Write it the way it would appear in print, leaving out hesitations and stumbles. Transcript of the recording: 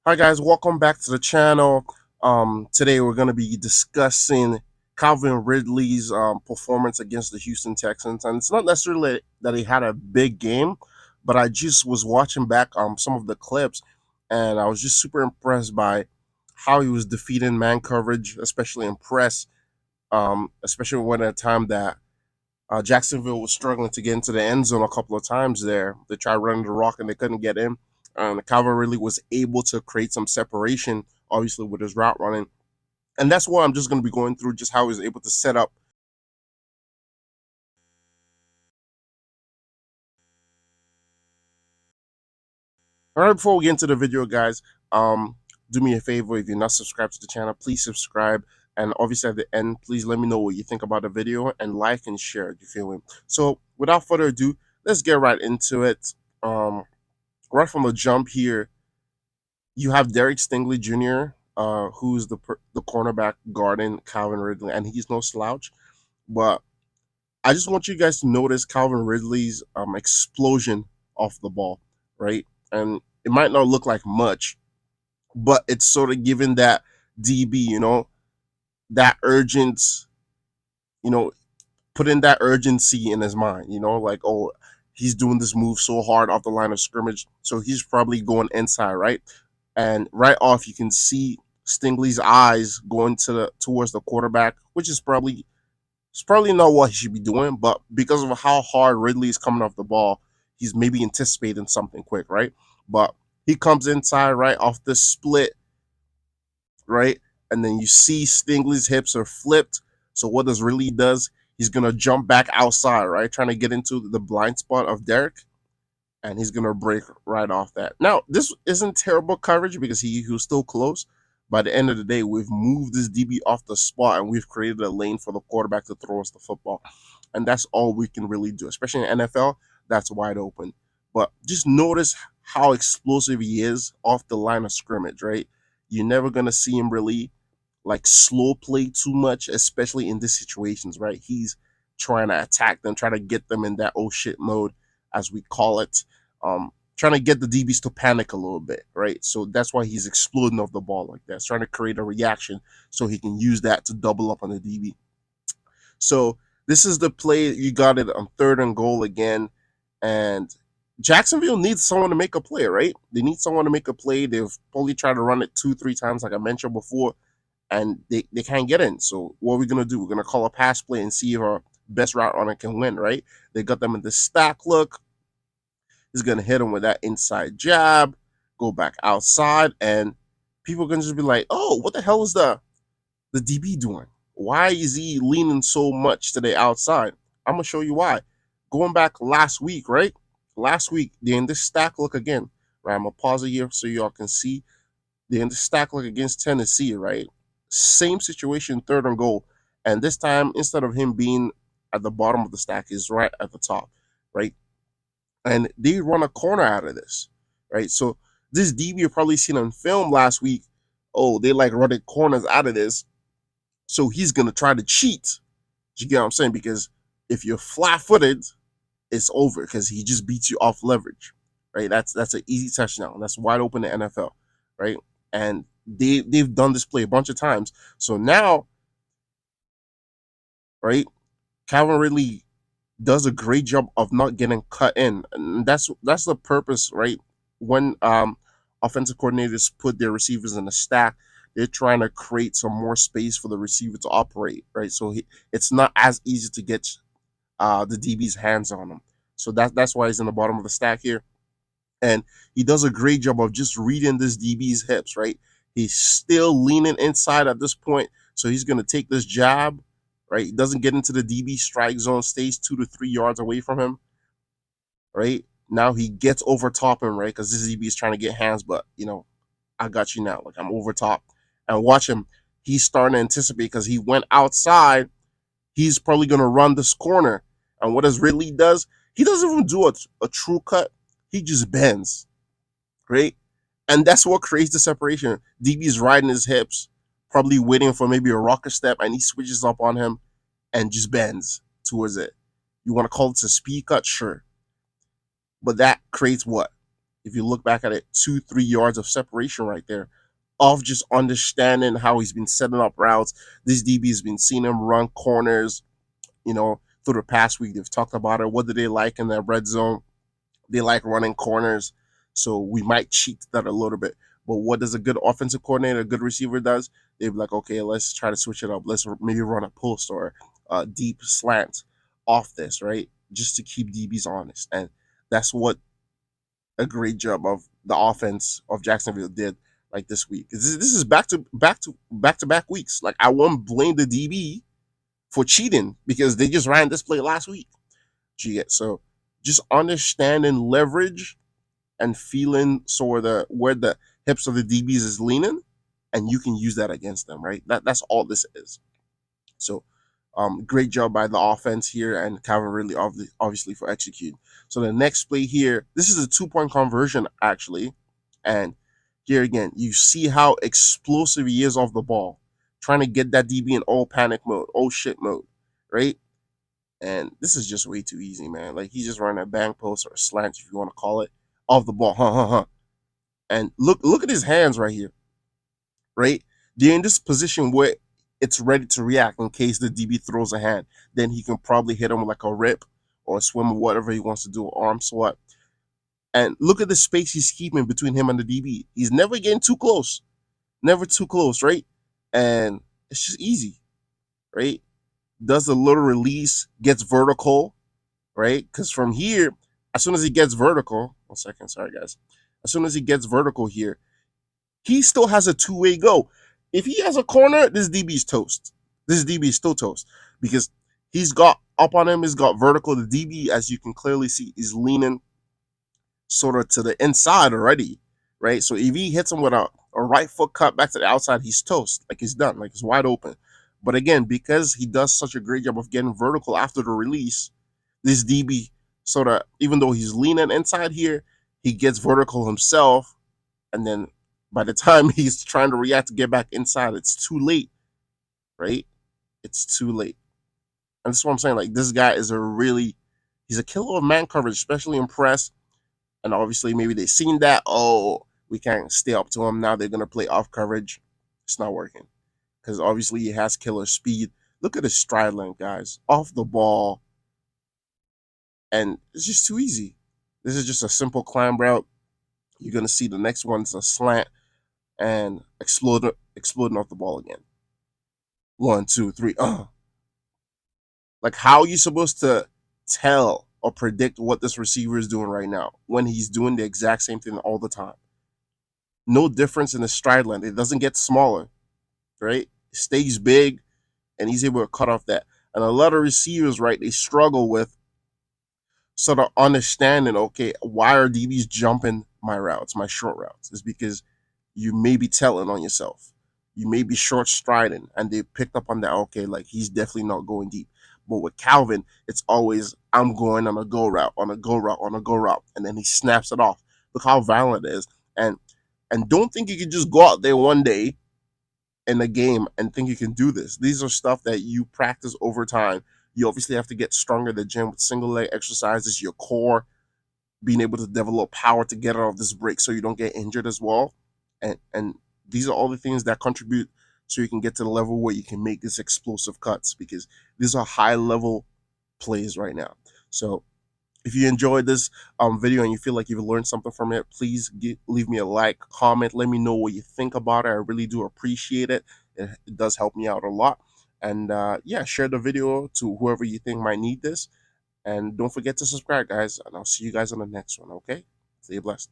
Hi guys, welcome back to the channel. Today we're going to be discussing Calvin Ridley's performance against the Houston Texans, and it's not necessarily that he had a big game, but I just was watching back some of the clips, and I was just super impressed by how he was defeating man coverage, especially in press, especially when at a time that Jacksonville was struggling to get into the end zone a couple of times there. They tried running the rock and they couldn't get in. Calvin really was able to create some separation, obviously, with his route running. And that's what I'm just going to be going through, just how he was able to set up. All right, before we get into the video, guys, do me a favor. If you're not subscribed to the channel, please subscribe. And obviously at the end, please let me know what you think about the video and like and share. You feel me? So without further ado, let's get right into it. Right from the jump here, you have Derek Stingley Jr., who's the cornerback guarding Calvin Ridley, and he's no slouch. But I just want you guys to notice Calvin Ridley's explosion off the ball, right? And it might not look like much, but it's sort of giving that DB, that urgent, you know, putting that urgency in his mind, like, oh, he's doing this move so hard off the line of scrimmage, so he's probably going inside, right? And right off, you can see Stingley's eyes going towards the quarterback, which is probably it's probably not what he should be doing, but because of how hard Ridley is coming off the ball, he's maybe anticipating something quick, right? But he comes inside right off the split, right? And then you see Stingley's hips are flipped. So what does Ridley does? He's gonna jump back outside, right? Trying to get into the blind spot of Derek, and he's gonna break right off that. Now, this isn't terrible coverage because he was still close. By the end of the day, we've moved this DB off the spot and we've created a lane for the quarterback to throw us the football. And that's all we can really do, especially in NFL. That's wide open. But just notice how explosive he is off the line of scrimmage, right? You're never gonna see him really like slow play too much, especially in these situations, right? He's trying to attack them, trying to get them in that oh shit mode, as we call it. Trying to get the DBs to panic a little bit, right? So that's why he's exploding off the ball like that. He's trying to create a reaction so he can use that to double up on the DB. So this is the play. You got it on 3rd and goal again. And Jacksonville needs someone to make a play, right? They need someone to make a play. They've probably tried to run it 2-3 times, like I mentioned before, and they can't get in. So what are we gonna do? We're gonna call a pass play and see if our best route runner can win, right? They got them in the stack look. He's gonna hit him with that inside jab, go back outside, and people are gonna just be like, "Oh, what the hell is the DB doing? Why is he leaning so much to the outside?" I'm gonna show you why. Going back last week, right? Last week they're in this stack look again. Right, I'm gonna pause it here so y'all can see. They're in the stack look against Tennessee, right? Same situation, 3rd and goal, and this time instead of him being at the bottom of the stack, he's right at the top, right? And they run a corner out of this, right? So this DB you probably seen on film last week. Oh, they like running corners out of this, so he's gonna try to cheat. You get what I'm saying? Because if you're flat-footed, it's over because he just beats you off leverage, right? That's an easy touchdown. That's wide open in the NFL, right? And they've done this play a bunch of times. So now, right, Calvin Ridley does a great job of not getting cut in, and that's the purpose, right? When offensive coordinators put their receivers in a stack, they're trying to create some more space for the receiver to operate, right? So it's not as easy to get the DB's hands on him. So that's why he's in the bottom of the stack here, and he does a great job of just reading this DB's hips, right? He's still leaning inside at this point, so he's gonna take this jab, right? He doesn't get into the DB strike zone, stays 2 to 3 yards away from him, right? Now he gets over top him, right? Because this DB is trying to get hands, but I got you now. Like I'm over top, and watch him. He's starting to anticipate because he went outside. He's probably gonna run this corner, and what does Ridley does? He doesn't even do a true cut. He just bends, right? And that's what creates the separation. DB's riding his hips, probably waiting for maybe a rocket step, and he switches up on him and just bends towards it. You want to call it a speed cut? Sure. But that creates what? If you look back at it, 2-3 yards of separation right there, of just understanding how he's been setting up routes. This DB has been seeing him run corners, through the past week. They've talked about it. What do they like in that red zone? They like running corners. So we might cheat that a little bit. But what does a good offensive coordinator, a good receiver does? They'd be like, okay, let's try to switch it up. Let's maybe run a post or a deep slant off this, right? Just to keep DBs honest. And that's what a great job of the offense of Jacksonville did like this week. This is back to back weeks. Like I won't blame the DB for cheating because they just ran this play last week. So just understanding leverage and feeling sort of where the hips of the DBs is leaning, and you can use that against them, right? That's all this is. So, great job by the offense here and Calvin Ridley, obviously for executing. So the next play here, this is a 2-point conversion actually, and here again you see how explosive he is off the ball, trying to get that DB in all panic mode, all shit mode, right? And this is just way too easy, man. Like he's just running a bang post or a slant, if you want to call it, off the ball, And look at his hands right here, right? They're in this position where it's ready to react in case the DB throws a hand. Then he can probably hit him with like a rip or a swim or whatever he wants to do, arm swat. And look at the space he's keeping between him and the DB. He's never getting too close, never too close, right? And it's just easy, right? Does a little release, gets vertical, right? Because from here, as soon as he gets vertical, 1 second, sorry guys. As soon as he gets vertical here, he still has a two-way go. If he has a corner, this DB's toast. This DB is still toast because he's got up on him, he's got vertical. The DB, as you can clearly see, is leaning sort of to the inside already, right? So if he hits him with a right foot cut back to the outside, he's toast. Like he's done, like he's wide open. But again, because he does such a great job of getting vertical after the release, this DB sort of, even though he's leaning inside here, he gets vertical himself. And then by the time he's trying to react to get back inside, it's too late, right? It's too late. And that's what I'm saying. Like this guy is he's a killer of man coverage, especially in press. And obviously maybe they've seen that, oh, we can't stay up to him. Now they're going to play off coverage. It's not working. Because obviously he has killer speed. Look at his stride length, guys. Off the ball. And it's just too easy. This is just a simple climb route. You're going to see the next one's a slant and exploding off the ball again. 1, 2, 3. Like, how are you supposed to tell or predict what this receiver is doing right now when he's doing the exact same thing all the time? No difference in the stride length. It doesn't get smaller, right? It stays big, and he's able to cut off that. And a lot of receivers, right, they struggle with sort of understanding, okay, why are DBs jumping my routes, my short routes? It's because you may be telling on yourself. You may be short striding, and they picked up on that, okay, like he's definitely not going deep. But with Calvin, it's always, I'm going on a go route, on a go route, on a go route. And then he snaps it off. Look how violent it is. And don't think you can just go out there one day in a game and think you can do this. These are stuff that you practice over time. You obviously have to get stronger in the gym with single leg exercises, your core, being able to develop power to get out of this break so you don't get injured as well. And these are all the things that contribute so you can get to the level where you can make these explosive cuts, because these are high level plays right now. So if you enjoyed this video and you feel like you've learned something from it, please leave me a like, comment, let me know what you think about it. I really do appreciate it. It does help me out a lot. And yeah, share the video to whoever you think might need this. And don't forget to subscribe, guys. And I'll see you guys on the next one, okay? Stay blessed.